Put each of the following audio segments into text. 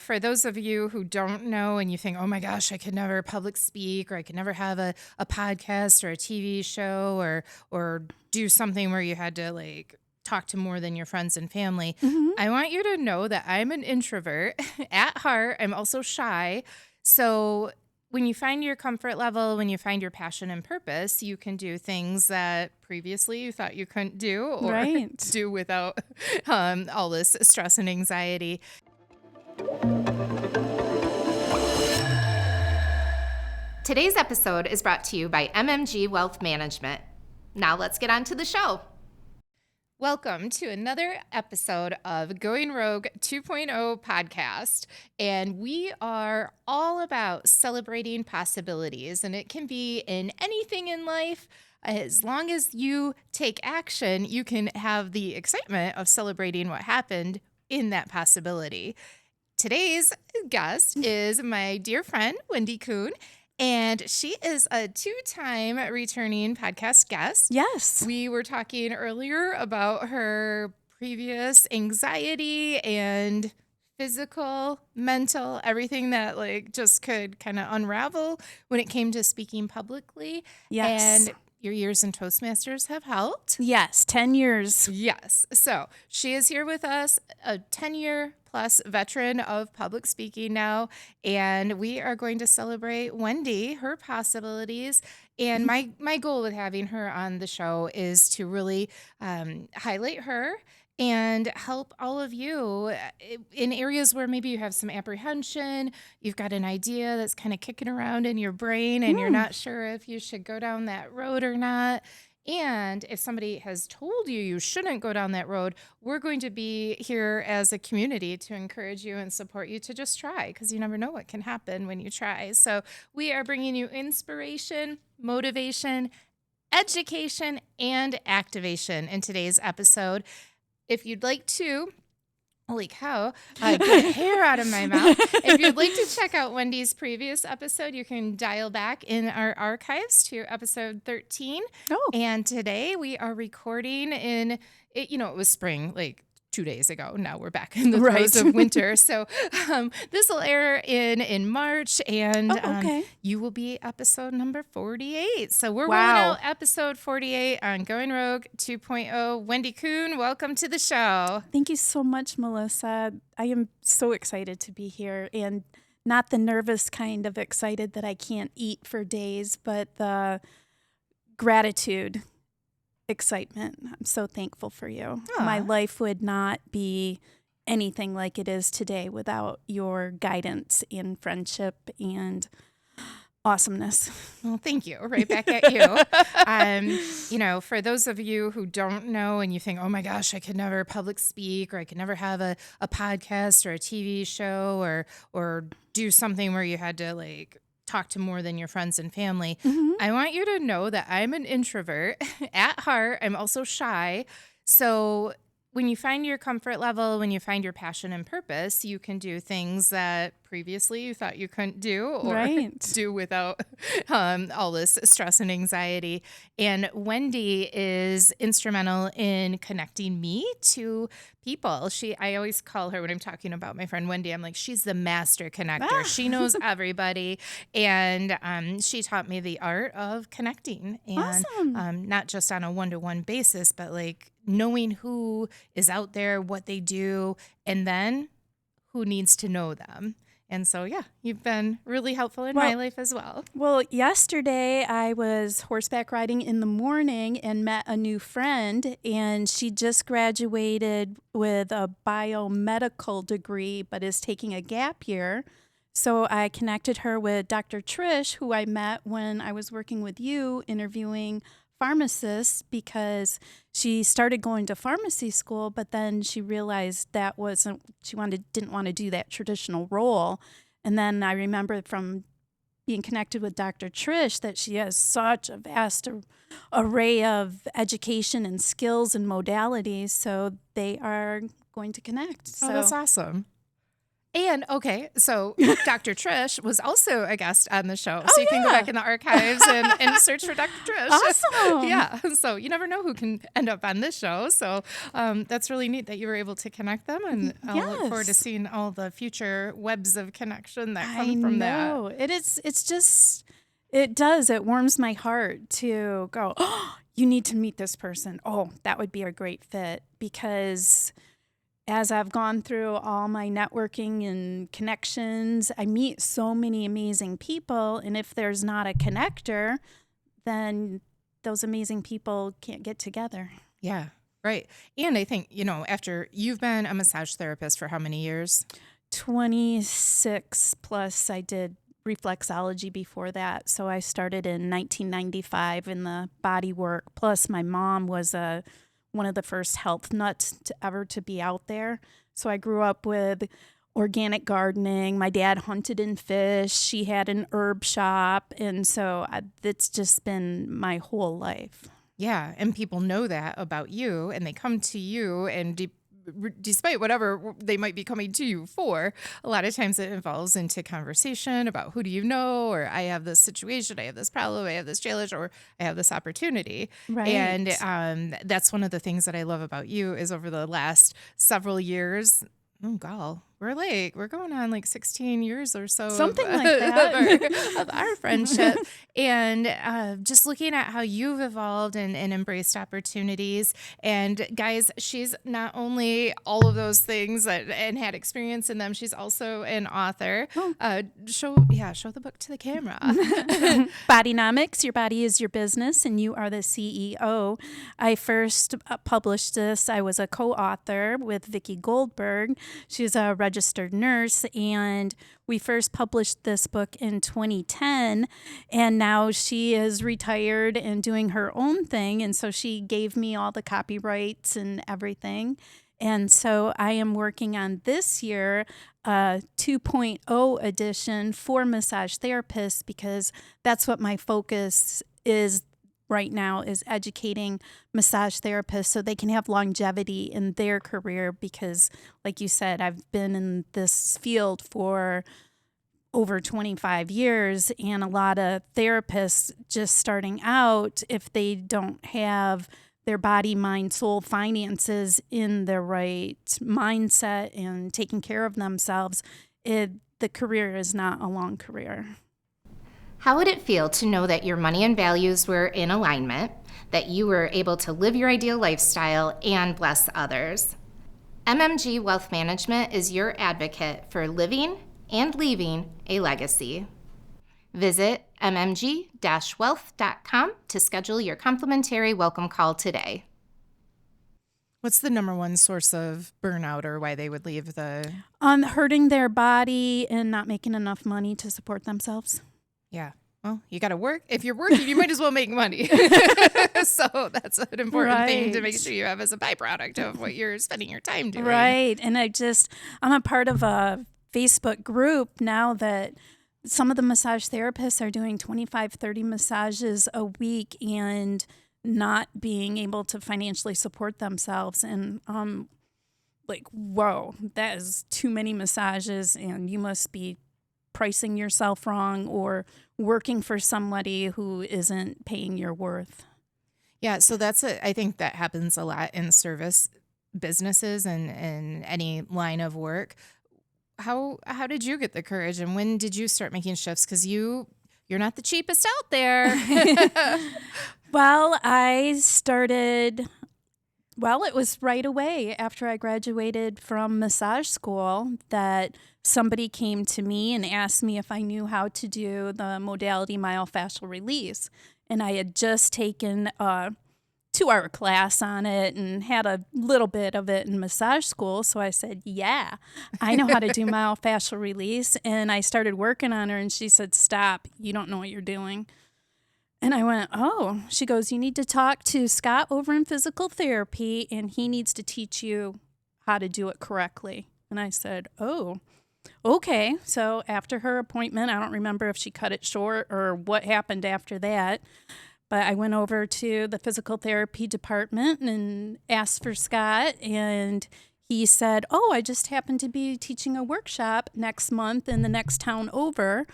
For those of you who don't know and you think, oh my gosh, I could never public speak or I could never have a podcast or a TV show or do something where you had to like talk to more than your friends and family, Mhm. I want you to know that I'm an introvert at heart. I'm also shy. So when you find your comfort level, when you find your passion and purpose, you can do things that previously you thought you couldn't do or Right. do without all this stress and anxiety. Today's episode is brought to you by MMG Wealth Management. Now let's get on to the show. Welcome to another episode of Going Rogue 2.0 podcast. And we are all about celebrating possibilities. And it can be in anything in life. As long as you take action, you can have the excitement of celebrating what happened in that possibility. Today's guest is my dear friend, Wendy Coon. And she is a 2-time returning podcast guest. Yes. We were talking earlier about her previous anxiety and physical, mental, everything that like just could kind of unravel when it came to speaking publicly. Yes. And your years in Toastmasters have helped. Yes. 10 years. Yes. So she is here with us, a 10-year plus veteran of public speaking now. And we are going to celebrate Wendy, her possibilities. And my goal with having her on the show is to really highlight her and help all of you in areas where maybe you have some apprehension, you've got an idea that's kind of kicking around in your brain and you're not sure if you should go down that road or not. And if somebody has told you you shouldn't go down that road, we're going to be here as a community to encourage you and support you to just try, because you never know what can happen when you try. So we are bringing you inspiration, motivation, education, and activation in today's episode. If you'd like to, holy cow, get hair out of my mouth. If you'd like to check out Wendy's previous episode, you can dial back in our archives to episode 13. Oh. And today we are recording in, it was spring, like 2 days ago. Now we're back in the throes of winter. So this will air in March, and okay. you will be episode number 48. So we're rolling Wow. out episode 48 on Going Rogue 2.0. Wendy Coon, welcome to the show. Thank you so much, Melissa. I am so excited to be here, and not the nervous kind of excited that I can't eat for days, but the gratitude excitement. I'm so thankful for you. Aw. My life would not be anything like it is today without your guidance and friendship and awesomeness. Well, thank you. Right back at you. For those of you who don't know and you think, oh my gosh, I could never public speak or I could never have a podcast or a TV show or do something where you had to like talk to more than your friends and family. I want you to know that I'm an introvert at heart. I'm also shy. So when you find your comfort level, when you find your passion and purpose, you can do things that previously you thought you couldn't do or do without all this stress and anxiety. And Wendy is instrumental in connecting me to people. I always call her when I'm talking about my friend Wendy, I'm like, she's the master connector. She knows everybody. And she taught me the art of connecting. And Awesome. not just on a one-to-one basis, but like knowing who is out there, what they do, and then who needs to know them. And so, yeah, you've been really helpful in my life as well. Well, yesterday I was horseback riding in the morning and met a new friend, and she just graduated with a biomedical degree but is taking a gap year. So I connected her with Dr. Trish, who I met when I was working with you interviewing pharmacists, because she started going to pharmacy school, but then she realized that didn't want to do that traditional role. And then I remember from being connected with Dr. Trish that she has such a vast array of education and skills and modalities, so they are going to connect. Oh, that's awesome. And okay, so Dr. Trish was also a guest on the show. So you can Oh, go yeah. back in the archives and search for Dr. Trish. Awesome. Yeah. So you never know who can end up on this show. So that's really neat that you were able to connect them. And I'll look forward to Yes. seeing all the future webs of connection that I come from that. know. It's just it does. It warms my heart to go, "Oh, you need to meet this person. Oh, that would be a great fit." Because as I've gone through all my networking and connections, I meet so many amazing people, and if there's not a connector, then those amazing people can't get together. Yeah. Right. And I think, after you've been a massage therapist for how many years? 26 plus. I did reflexology before that. So I started in 1995 in the body work. Plus, my mom was one of the first health nuts to be out there. So I grew up with organic gardening. My dad hunted and fished. She had an herb shop. And so it's just been my whole life. Yeah, and people know that about you, and they come to you, and despite whatever they might be coming to you for, a lot of times it involves into conversation about who do you know, or I have this situation, I have this problem, I have this challenge, or I have this opportunity. And Right. that's one of the things that I love about you is over the last several years. Oh, God, we're going on like 16 years or so Something like that. of our friendship. And just looking at how you've evolved and embraced opportunities. And guys, she's not only all of those things and had experience in them, she's also an author. Oh. Show the book to the camera. Bodynomics, your body is your business and you are the CEO. I first published this. I was a co-author with Vicki Goldberg. She's a registered nurse, and we first published this book in 2010, and now she is retired and doing her own thing, and so she gave me all the copyrights and everything. And so I am working on this year a 2.0 edition for massage therapists because that's what my focus is right now, is educating massage therapists so they can have longevity in their career because, like you said, I've been in this field for over 25 years, and a lot of therapists just starting out, if they don't have their body, mind, soul, finances in the right mindset and taking care of themselves, the career is not a long career. How would it feel to know that your money and values were in alignment, that you were able to live your ideal lifestyle and bless others? MMG Wealth Management is your advocate for living and leaving a legacy. Visit mmg-wealth.com to schedule your complimentary welcome call today. What's the number one source of burnout or why they would leave the... Hurting their body and not making enough money to support themselves. Yeah. Well, you got to work. If you're working, you might as well make money. So that's an important thing to make sure you have as a byproduct of what you're spending your time doing. Right. And I'm a part of a Facebook group now that some of the massage therapists are doing 25, 30 massages a week and not being able to financially support themselves. And like, whoa, that is too many massages, and you must be pricing yourself wrong or working for somebody who isn't paying your worth. Yeah, so I think that happens a lot in service businesses and any line of work. How did you get the courage, and when did you start making shifts? Because you're not the cheapest out there. Well, it was right away after I graduated from massage school that somebody came to me and asked me if I knew how to do the modality myofascial release. And I had just taken a 2-hour class on it and had a little bit of it in massage school. So I said, yeah, I know how to do myofascial release. And I started working on her, and she said, stop, you don't know what you're doing. And I went, oh. She goes, you need to talk to Scott over in physical therapy, and he needs to teach you how to do it correctly. And I said, oh, okay. So after her appointment, I don't remember if she cut it short or what happened after that, but I went over to the physical therapy department and asked for Scott, and he said, "Oh, I just happened to be teaching a workshop next month in the next town over."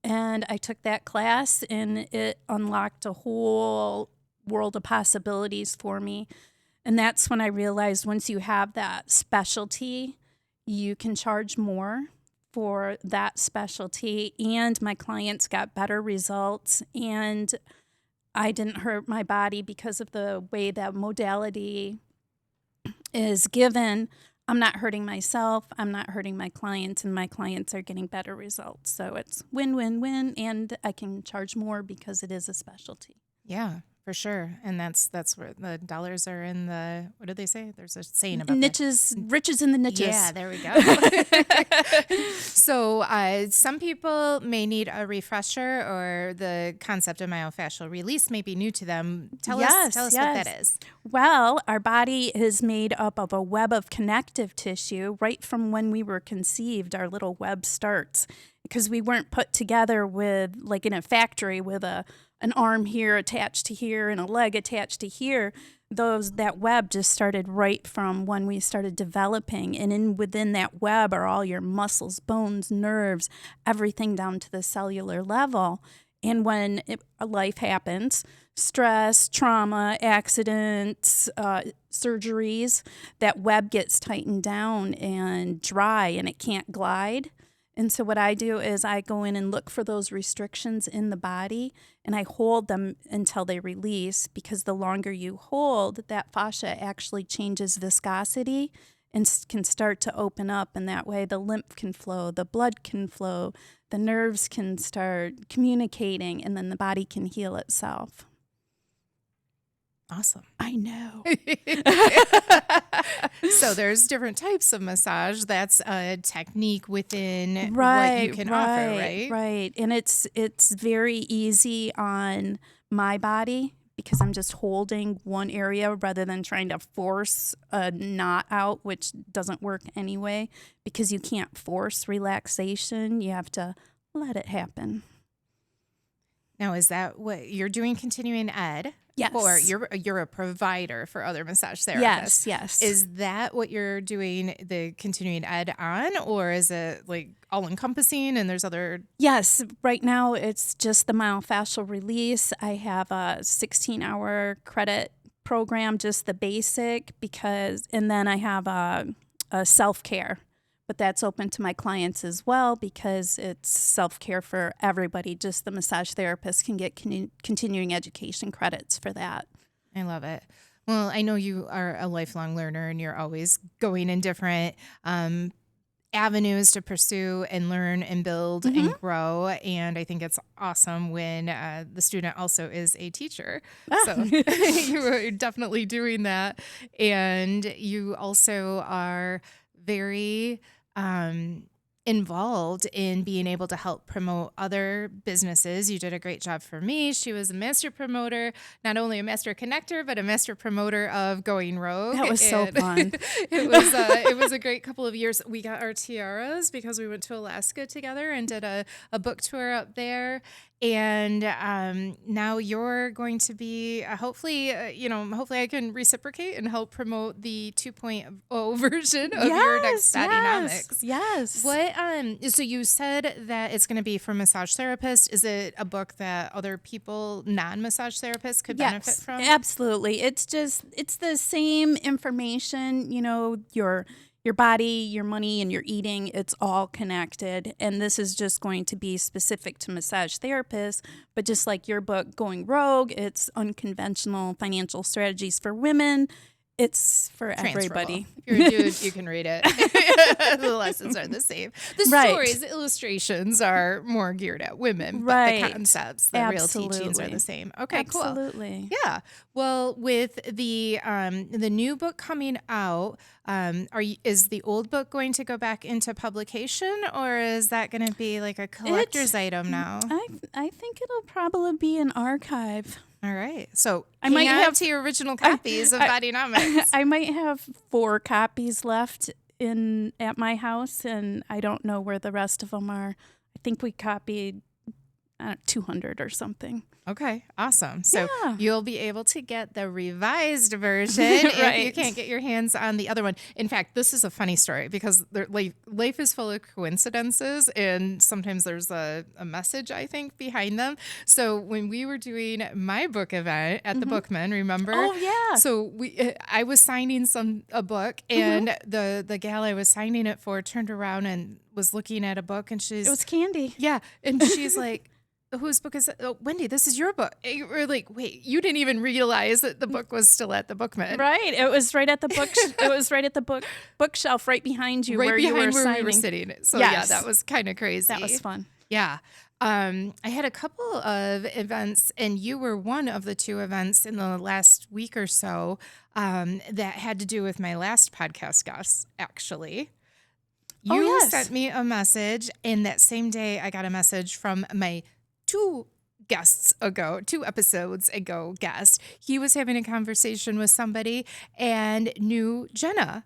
And I took that class, and it unlocked a whole world of possibilities for me. And that's when I realized once you have that specialty, you can charge more for that specialty. And my clients got better results. And I didn't hurt my body because of the way that modality is given. I'm not hurting myself, I'm not hurting my clients, and my clients are getting better results. So it's win-win-win, and I can charge more because it is a specialty. Yeah, for sure. And that's where the dollars are in the, what did they say? There's a saying about Niches, riches in the niches. Yeah, there we go. So some people may need a refresher, or the concept of myofascial release may be new to them. Tell us what that is. Well, our body is made up of a web of connective tissue. Right from when we were conceived, our little web starts, because we weren't put together with, like in a factory, with an arm here attached to here and a leg attached to here. That web just started right from when we started developing, and within that web are all your muscles, bones, nerves, everything down to the cellular level. And when life happens, stress, trauma, accidents, surgeries, that web gets tightened down and dry, and it can't glide. And so what I do is I go in and look for those restrictions in the body, and I hold them until they release, because the longer you hold, that fascia actually changes viscosity and can start to open up, and that way the lymph can flow, the blood can flow, the nerves can start communicating, and then the body can heal itself. Awesome. I know. So there's different types of massage. That's a technique within Right, what you can offer, right? Right. And it's very easy on my body, because I'm just holding one area rather than trying to force a knot out, which doesn't work anyway, because you can't force relaxation. You have to let it happen. Now, is that what you're doing, continuing ed? Yes. Or you're a provider for other massage therapists? Yes. Is that what you're doing the continuing ed on, or is it like all encompassing and there's other? Yes. Right now it's just the myofascial release. I have a 16-hour credit program, just the basic, and then I have a self-care. But that's open to my clients as well, because it's self-care for everybody. Just the massage therapist can get continuing education credits for that. I love it. Well, I know you are a lifelong learner, and you're always going in different avenues to pursue and learn and build and grow. And I think it's awesome when the student also is a teacher. So you are definitely doing that. And you also are very involved in being able to help promote other businesses. You did a great job for me. She was a master promoter, not only a master connector, but a master promoter of Going Rogue. That was so fun. It was a great couple of years. We got our tiaras because we went to Alaska together and did a book tour up there. And now you're going to be hopefully I can reciprocate and help promote the 2.0 version of your next Dynamics. Yes. What so you said that it's going to be for massage therapists. Is it a book that other people, non-massage therapists, could benefit from? Absolutely. It's the same information, your body, your money, and your eating, it's all connected. And this is just going to be specific to massage therapists. But just like your book, Going Rogue, it's unconventional financial strategies for women. It's for everybody. If you're a dude, you can read it. The lessons are the same. The stories, the illustrations are more geared at women, but the concepts, the real teachings are the same. Okay, Absolutely. Cool. Yeah. Well, with the new book coming out, is the old book going to go back into publication, or is that going to be like a collector's item now? I think it'll probably be an archive. All right. So I might have to your original copies of Bodynomics. I might have 4 copies left at my house, and I don't know where the rest of them are. I think we copied 200 or something. Okay, awesome. So Yeah. you'll be able to get the revised version if you Right. can't get your hands on the other one. In fact, this is a funny story because life is full of coincidences, and sometimes there's a message, I think, behind them. So when we were doing my book event at the Bookman, remember? Oh, yeah. So I was signing a book, and the gal I was signing it for turned around and was looking at a book, and It was Candy. yeah, and she's like, whose book is it? Oh, Wendy, this is your book. And we're like, wait, you didn't even realize that the book was still at the Bookman. Right. It was right at the book. It was right at the bookshelf right behind you, Right where behind you were where signing. we were sitting. So Yes. yeah, that was kind of crazy. That was fun. Yeah. I had a couple of events, and you were one of the two events in the last week or so that had to do with my last podcast guest, actually. You yes. sent me a message, and that same day I got a message from my two episodes ago guest. He was having a conversation with somebody and knew Jenna,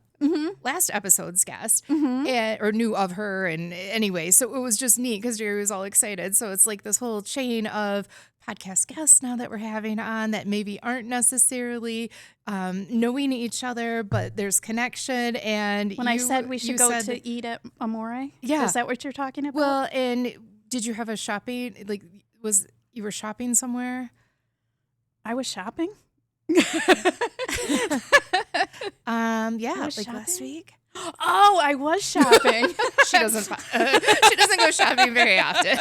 last episode's guest, or knew of her. And anyway, so it was just neat because Jerry was all excited. So it's like this whole chain of podcast guests now that we're having on that maybe aren't necessarily knowing each other, but there's connection. And When I said we should go to eat at Amore? Yeah. Is that what you're talking about? Well, and did you have a shopping, you were shopping somewhere? I was shopping. Yeah, I was like shopping? last week. Oh, I was shopping. She doesn't go shopping very often.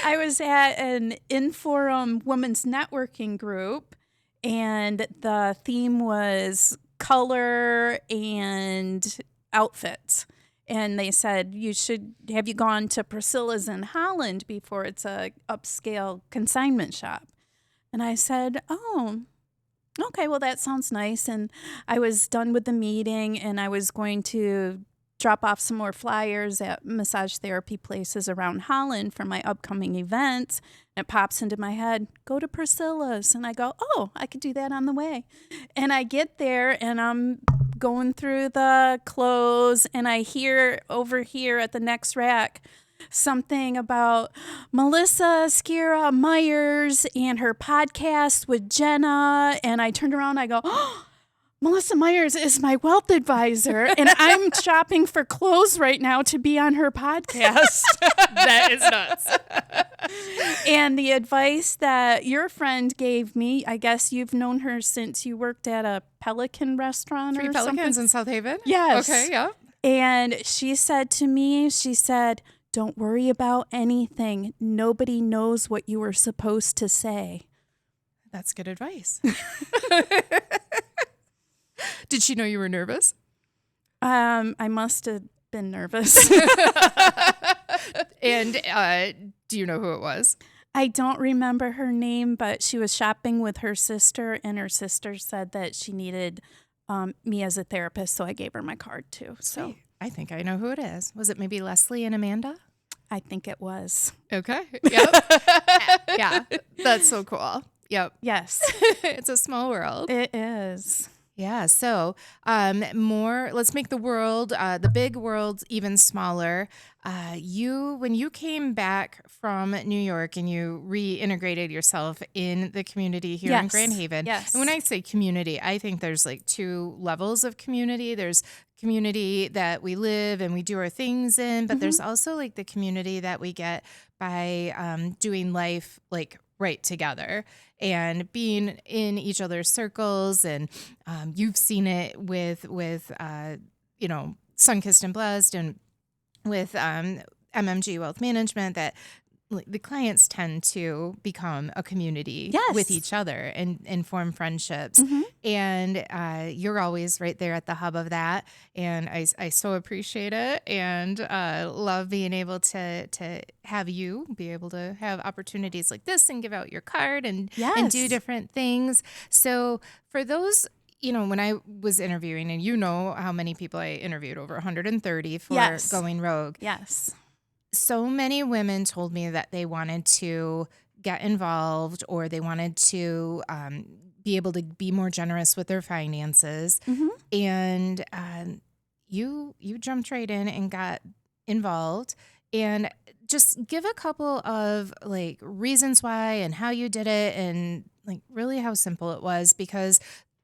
I was at an in-forum women's networking group, and the theme was color and outfits. And they said, have you gone to Priscilla's in Holland before? It's a upscale consignment shop. And I said, oh, okay, well, that sounds nice. And I was done with the meeting, and I was going to drop off some more flyers at massage therapy places around Holland for my upcoming events. And it pops into my head, go to Priscilla's. And I go, oh, I could do that on the way. And I get there, and I'm going through the clothes, and I hear over here at the next rack something about Melissa Skira Myers and her podcast with Jenna. And I turned around, I go, oh, Melissa Myers is my wealth advisor, and I'm shopping for clothes right now to be on her podcast. That is nuts. And the advice that your friend gave me, I guess you've known her since you worked at a Pelican restaurant Three or Pelicans something. in South Haven? Yes. Okay, yeah. And she said to me, don't worry about anything. Nobody knows what you were supposed to say. That's good advice. Did she know you were nervous? I must have been nervous. And do you know who it was? I don't remember her name, but she was shopping with her sister, and her sister said that she needed me as a therapist, so I gave her my card too. So Sweet. I think I know who it is. Was it maybe Leslie and Amanda? I think it was. Okay. Yep. Yeah. That's so cool. Yep. Yes, It's a small world. it is. Yeah. So let's make the big world even smaller. When you came back from New York and you reintegrated yourself in the community here in Yes. Grand Haven. Yes. And when I say community, I think there's like two levels of community. There's community that we live and we do our things in, but there's also like the community that we get by doing life like right together and being in each other's circles. And you've seen it with Sunkissed and Blessed, and with MMG Wealth Management, that the clients tend to become a community Yes. with each other and form friendships. And you're always right there at the hub of that. And I so appreciate it, and love being able to have you be able to have opportunities like this and give out your card and do Yes. different things. So for those, when I was interviewing, and how many people I interviewed, over 130 for Yes. Going Rogue. Yes. So many women told me that they wanted to get involved, or they wanted to be able to be more generous with their finances. And you jumped right in and got involved. and just give a couple of like reasons why and how you did it and like really how simple it was, because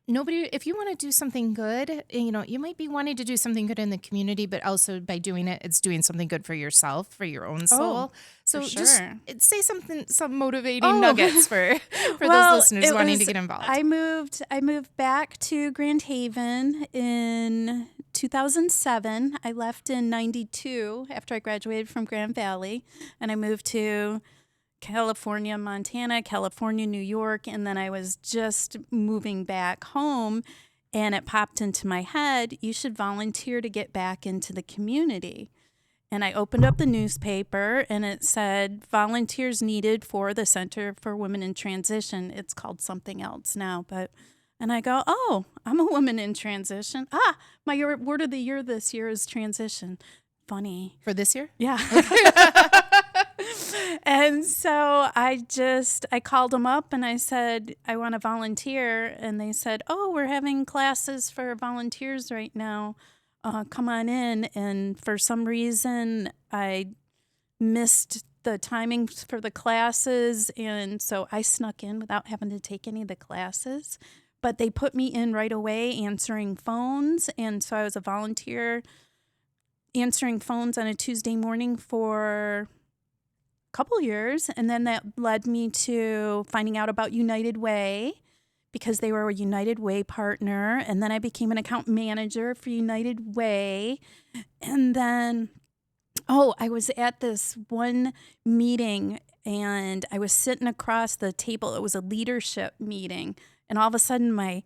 if you want to do something good, you might be wanting to do something good in the community, but also by doing it, it's doing something good for yourself, for your own Oh, soul. So for just sure. say some motivating Oh, nuggets for those well, listeners it wanting to was. get involved. I moved back to Grand Haven in 2007. I left in '92 after I graduated from Grand Valley, and I moved to California, Montana, California, New York, and then I was just moving back home, and it popped into my head, you should volunteer to get back into the community. And I opened up the newspaper and it said volunteers needed for the Center for Women in Transition. It's called something else now, and I go, oh, I'm a woman in transition. My word of the year this year is transition. Funny. For this year? Yeah. And so I called them up and I said, I want to volunteer. And they said, oh, we're having classes for volunteers right now. Come on in. And for some reason, I missed the timings for the classes. And so I snuck in without having to take any of the classes. But they put me in right away answering phones. And so I was a volunteer answering phones on a Tuesday morning for couple years, and then that led me to finding out about United Way because they were a United Way partner, and then I became an account manager for United Way. And then I was at this one meeting and I was sitting across the table. It was a leadership meeting, and all of a sudden my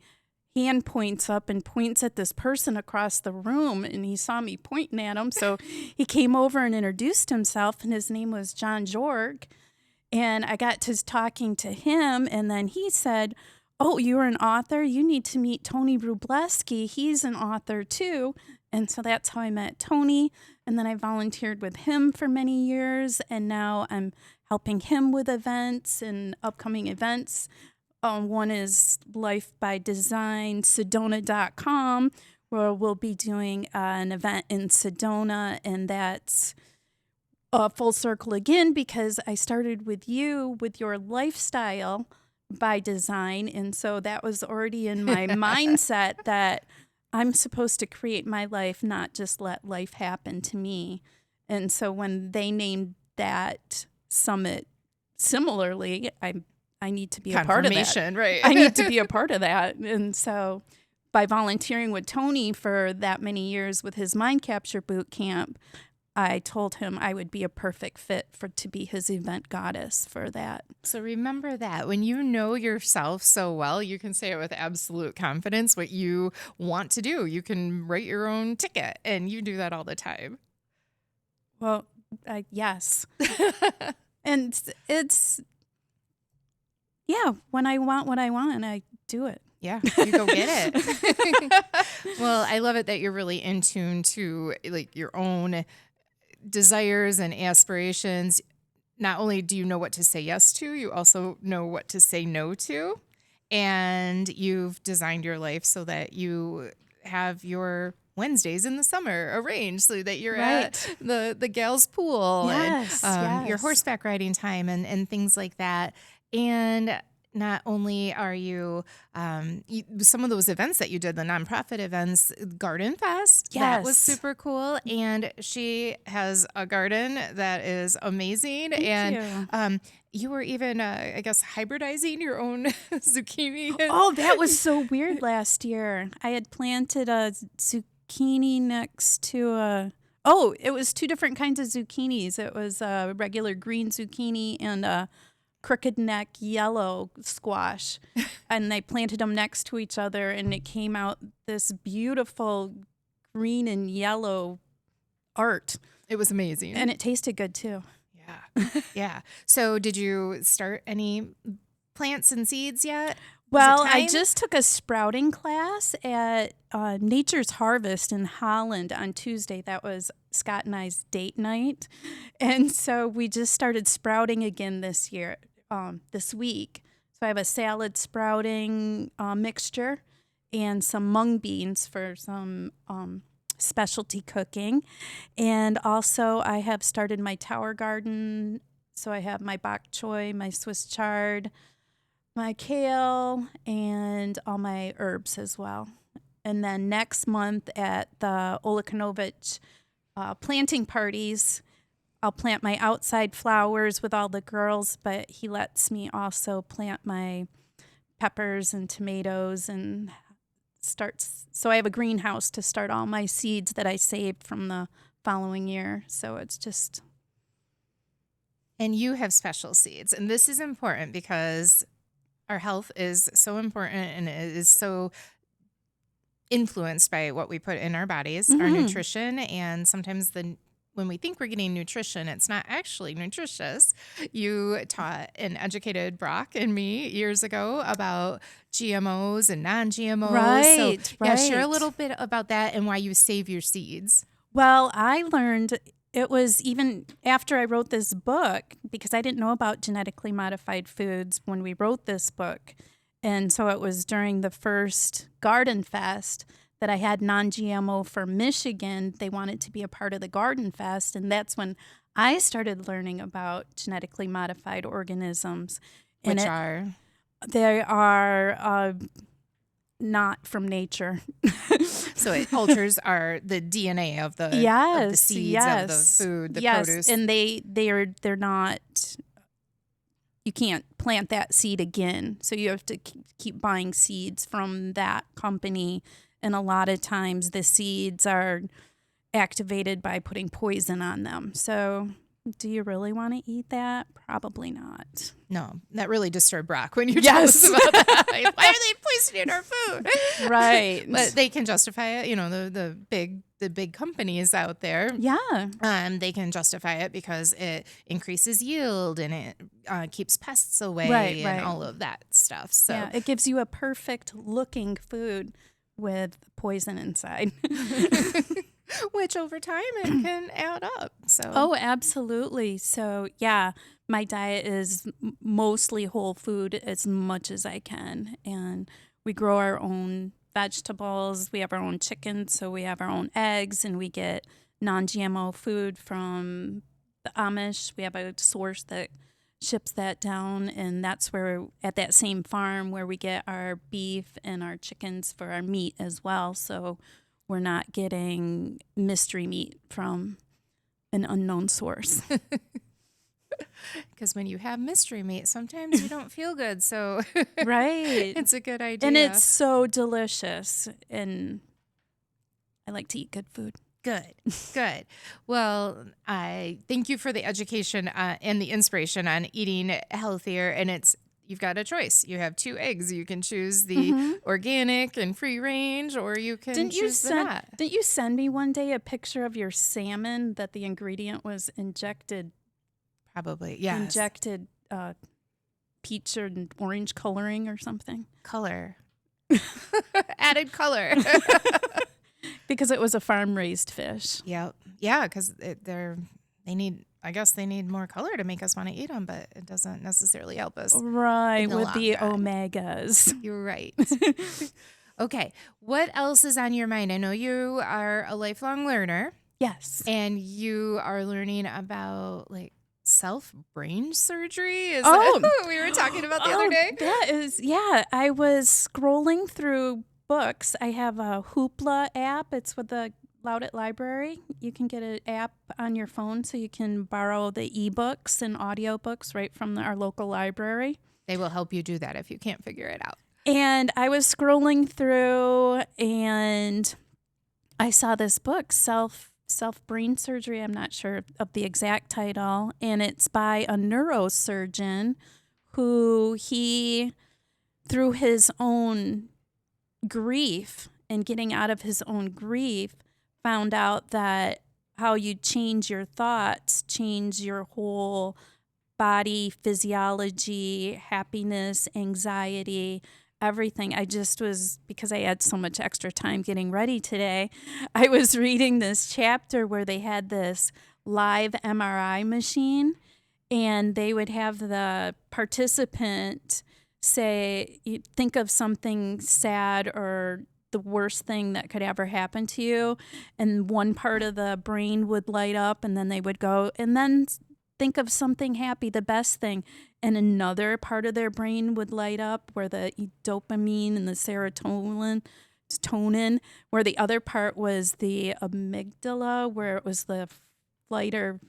hand points up and points at this person across the room, and he saw me pointing at him. So he came over and introduced himself, and his name was John Jorg. And I got to talking to him, and then he said, oh, you're an author? You need to meet Tony Wróblewski. He's an author too. And so that's how I met Tony. And then I volunteered with him for many years, and now I'm helping him with events and upcoming events. One is Life by Design, Sedona.com, where we'll be doing an event in Sedona, and that's full circle again because I started with you with your lifestyle by design, and so that was already in my mindset that I'm supposed to create my life, not just let life happen to me. And so when they named that summit similarly, I need to be a part of that. Right. I need to be a part of that. And so by volunteering with Tony for that many years with his Mind Capture Boot Camp, I told him I would be a perfect fit to be his event goddess for that. So remember that when you know yourself so well, you can say it with absolute confidence what you want to do. You can write your own ticket, and you do that all the time. Well, yes. And it's... yeah, when I want what I want, I do it. Yeah, you go get it. Well, I love it that you're really in tune to like your own desires and aspirations. Not only do you know what to say yes to, you also know what to say no to. And you've designed your life so that you have your Wednesdays in the summer arranged so that you're at the gals pool Yes, and your yes. horseback riding time and things like that. And not only are you, some of those events that you did, the nonprofit events, Garden Fest, that was Yes. super cool. And she has a garden that is amazing. Thank you. You were even, I guess, hybridizing your own zucchini. Oh, that was so weird last year. I had planted a zucchini next to it was two different kinds of zucchinis. It was a regular green zucchini and a crooked neck yellow squash. And they planted them next to each other, and it came out this beautiful green and yellow art. It was amazing. And it tasted good too. Yeah. Yeah. So did you start any plants and seeds yet? Well, Was it I time? just took a sprouting class at Nature's Harvest in Holland on Tuesday. That was Scott and I's date night. And so we just started sprouting again this year, this week. So I have a salad sprouting mixture and some mung beans for some specialty cooking. And also I have started my tower garden. So I have my bok choy, my Swiss chard, my kale, and all my herbs as well. And then next month at the Olekanovich planting parties, I'll plant my outside flowers with all the girls, but he lets me also plant my peppers and tomatoes and starts. So I have a greenhouse to start all my seeds that I saved from the following year. So it's just. And you have special seeds. And this is important because our health is so important and it is so influenced by what we put in our bodies, our nutrition, and sometimes when we think we're getting nutrition, it's not actually nutritious. You taught and educated Brock and me years ago about GMOs and non-GMOs. Right, so, right. share a little bit about that and why you save your seeds. Well, I learned it was even after I wrote this book, because I didn't know about genetically modified foods when we wrote this book. And so it was during the first Garden Fest that I had non-GMO for Michigan. They wanted to be a part of the Garden Fest. And that's when I started learning about genetically modified organisms. Which They are not from nature. So it alters the DNA of the, of the seeds of the food, the produce. And they're not. You can't plant that seed again. So you have to keep buying seeds from that company. And a lot of times the seeds are activated by putting poison on them. So do you really want to eat that? Probably not. No, that really disturbed Brock when you told us about that. Why are they poisoning our food? Right. But they can justify it. You know, the big companies out there. Yeah. They can justify it because it increases yield and it keeps pests away and all of that stuff. So yeah, it gives you a perfect looking food with poison inside. Which over time it can add up. So Oh, absolutely. So yeah, my diet is mostly whole food as much as I can. And we grow our own vegetables. We have our own chickens, so we have our own eggs, and we get non-GMO food from the Amish. We have a source that ships that down, and that's where at that same farm where we get our beef and our chickens for our meat as well. So we're not getting mystery meat from an unknown source. Because when you have mystery meat, sometimes you don't feel good. So Right. it's a good idea. And it's so delicious. And I like to eat good food. Good. Well, I thank you for the education and the inspiration on eating healthier. And you've got a choice. You have 2 eggs. You can choose the organic and free range, or you can choose the not. Didn't you send me one day a picture of your salmon that the ingredient was injected? Probably, yes. Injected peach or orange coloring or something? Color. Added color. Because it was a farm-raised fish. Yep. Yeah, because they need more color to make us want to eat them, but it doesn't necessarily help us. Right, in the with the long run. omegas. You're right. Okay. What else is on your mind? I know you are a lifelong learner. Yes. And you are learning about self-brain surgery? Is Oh. that what we were talking about the other day? That is, yeah. I was scrolling through books. I have a Hoopla app. It's with the Loudet Library. You can get an app on your phone so you can borrow the ebooks and audiobooks right from our local library. They will help you do that if you can't figure it out. And I was scrolling through and I saw this book, Self-Brain Surgery. I'm not sure of the exact title. And it's by a neurosurgeon who through his own grief and getting out of his own grief, found out that how you change your thoughts, change your whole body, physiology, happiness, anxiety, everything. Because I had so much extra time getting ready today, I was reading this chapter where they had this live MRI machine, and they would have the participant think of something sad or the worst thing that could ever happen to you. And one part of the brain would light up, and then they would go, and then think of something happy, the best thing. And another part of their brain would light up where the dopamine and the serotonin, where the other part was the amygdala, where it was the fight or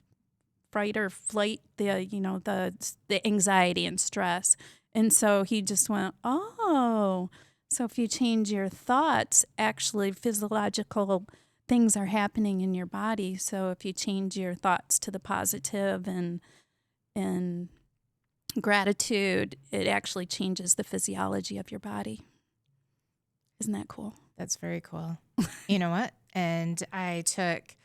flight, the anxiety and stress. And so he just went, oh, so if you change your thoughts, actually physiological things are happening in your body. So if you change your thoughts to the positive and gratitude, it actually changes the physiology of your body. Isn't that cool? That's very cool. You know what? And I took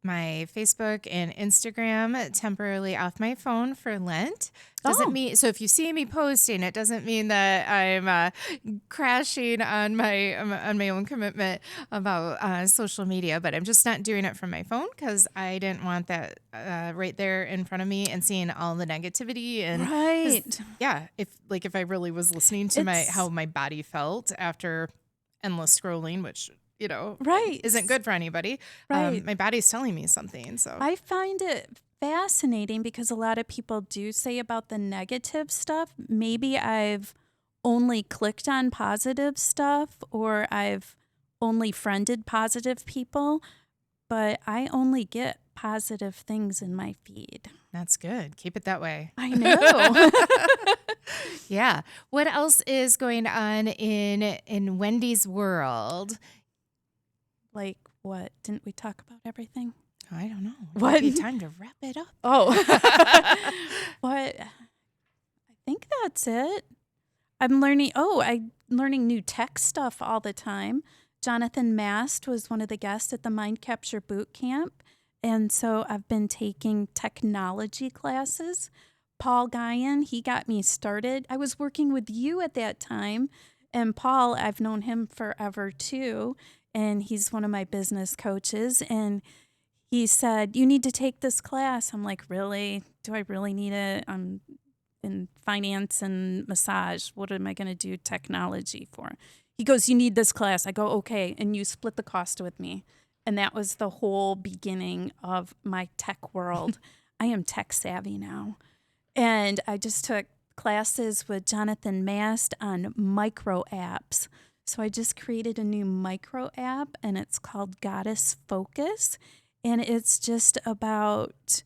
my Facebook and Instagram temporarily off my phone for Lent. Doesn't mean, so if you see me posting, it doesn't mean that I'm crashing on my own commitment about social media, but I'm just not doing it from my phone because I didn't want that right there in front of me and seeing all the negativity. And right. Yeah, if I really was listening to how my body felt after endless scrolling, which right, isn't good for anybody. Right. My body's telling me something. So I find it fascinating because a lot of people do say about the negative stuff. Maybe I've only clicked on positive stuff, or I've only friended positive people, but I only get positive things in my feed. That's good. Keep it that way. I know. Yeah. What else is going on in Wendy's world? Like what? Didn't we talk about everything? I don't know. What? It'd be time to wrap it up. Oh. What? I think that's it. I'm learning new tech stuff all the time. Jonathan Mast was one of the guests at the Mind Capture Boot Camp. And so I've been taking technology classes. Paul Guyan, he got me started. I was working with you at that time. And Paul, I've known him forever too. And he's one of my business coaches. And he said, you need to take this class. I'm like, really? Do I really need it? I'm in finance and massage. What am I going to do technology for? He goes, you need this class. I go, okay. And you split the cost with me. And that was the whole beginning of my tech world. I am tech savvy now. And I just took classes with Jonathan Mast on micro apps. So I just created a new micro app, and it's called Goddess Focus. And it's just about,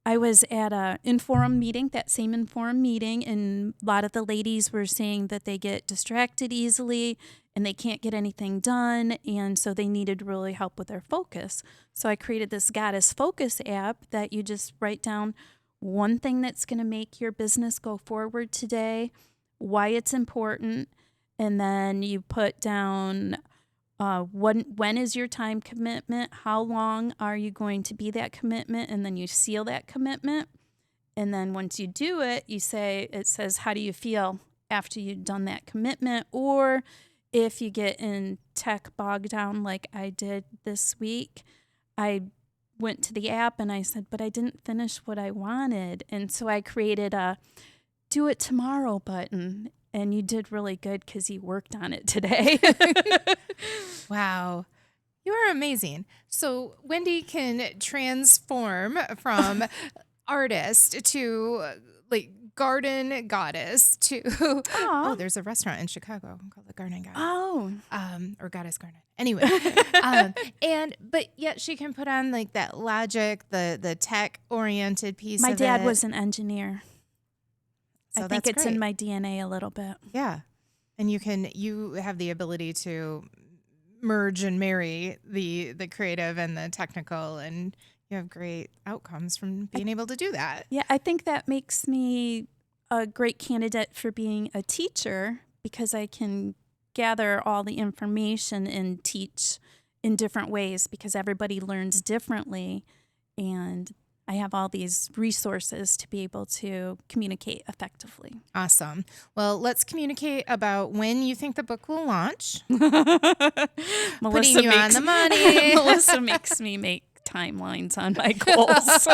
I was at a Inforum meeting, that same Inforum meeting, and a lot of the ladies were saying that they get distracted easily and they can't get anything done, and so they needed really help with their focus. So I created this Goddess Focus app that you just write down one thing that's going to make your business go forward today, why it's important, and then you put down when is your time commitment, how long are you going to be that commitment, and then you seal that commitment. And then once you do it, it says, how do you feel after you've done that commitment? Or if you get in tech bogged down like I did this week, I went to the app and I said, but I didn't finish what I wanted. And so I created a do it tomorrow button. And you did really good because you worked on it today. Wow. You are amazing. So Wendy can transform from artist to garden goddess to there's a restaurant in Chicago called the Garden Goddess. Or Goddess Garden. Anyway, but yet she can put on that logic, the tech oriented piece. My of dad it. was an engineer. So I think it's great. in my DNA a little bit. Yeah. And you have the ability to merge and marry the creative and the technical, and you have great outcomes from being able to do that. Yeah, I think that makes me a great candidate for being a teacher because I can gather all the information and teach in different ways because everybody learns differently, and I have all these resources to be able to communicate effectively. Awesome. Well, let's communicate about when you think the book will launch. Putting you on the money. Melissa makes me make timelines on my goals.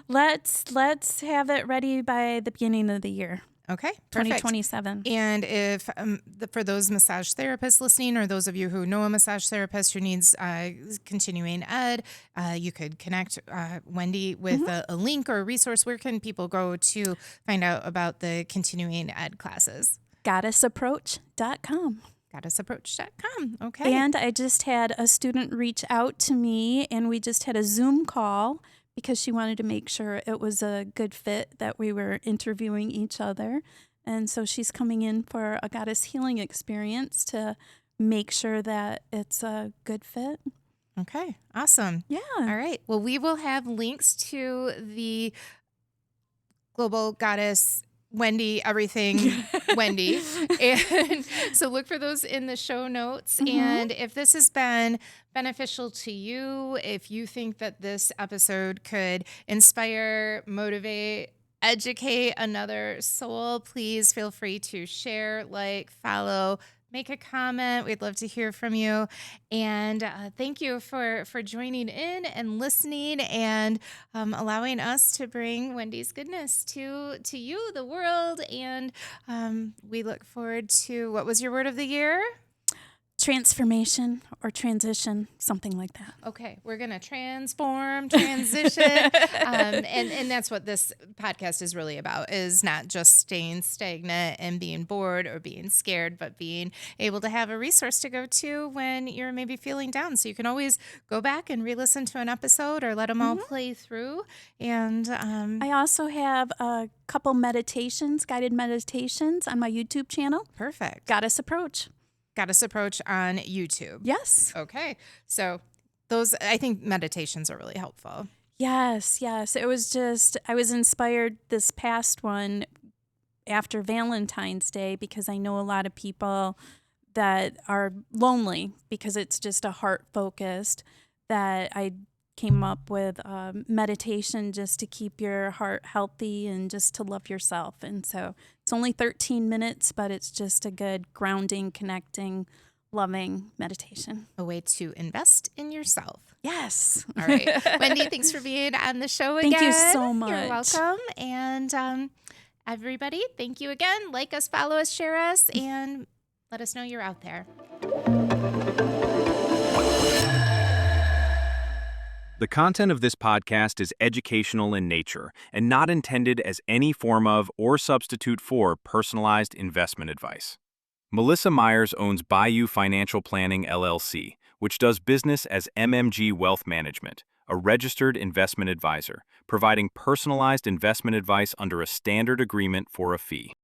Let's have it ready by the beginning of the year. Okay, perfect. 2027. And if for those massage therapists listening, or those of you who know a massage therapist who needs continuing ed, you could connect Wendy with a link or a resource. Where can people go to find out about the continuing ed classes? Goddessapproach.com. Goddessapproach.com. Okay. And I just had a student reach out to me, and we just had a Zoom call because she wanted to make sure it was a good fit, that we were interviewing each other. And so she's coming in for a goddess healing experience to make sure that it's a good fit. Okay, awesome. Yeah. All right. Well, we will have links to the Global Goddess Wendy, everything Wendy. And so look for those in the show notes. And if this has been beneficial to you, if you think that this episode could inspire, motivate, educate another soul, please feel free to share, like, follow, make a comment. We'd love to hear from you. And thank you for joining in and listening, and allowing us to bring Wendy's goodness to you, the world. And we look forward to, what was your word of the year? Transformation or transition, something like that. Okay, we're going to transform, transition. And that's what this podcast is really about, is not just staying stagnant and being bored or being scared, but being able to have a resource to go to when you're maybe feeling down. So you can always go back and re-listen to an episode, or let them all play through. And I also have a couple meditations, guided meditations on my YouTube channel. Perfect. Goddess Approach. Goddess Approach on YouTube. Yes. Okay. So those, I think meditations are really helpful. Yes. It was just, I was inspired this past one after Valentine's Day, because I know a lot of people that are lonely because it's just a heart focused, that I came up with meditation just to keep your heart healthy and just to love yourself. And so it's only 13 minutes, but it's just a good grounding, connecting, loving meditation. A way to invest in yourself. Yes. All right. Wendy, thanks for being on the show again. Thank you so much. You're welcome. And everybody, thank you again. Like us, follow us, share us, and let us know you're out there. The content of this podcast is educational in nature and not intended as any form of or substitute for personalized investment advice. Melissa Myers owns Bayou Financial Planning, LLC, which does business as MMG Wealth Management, a registered investment advisor, providing personalized investment advice under a standard agreement for a fee.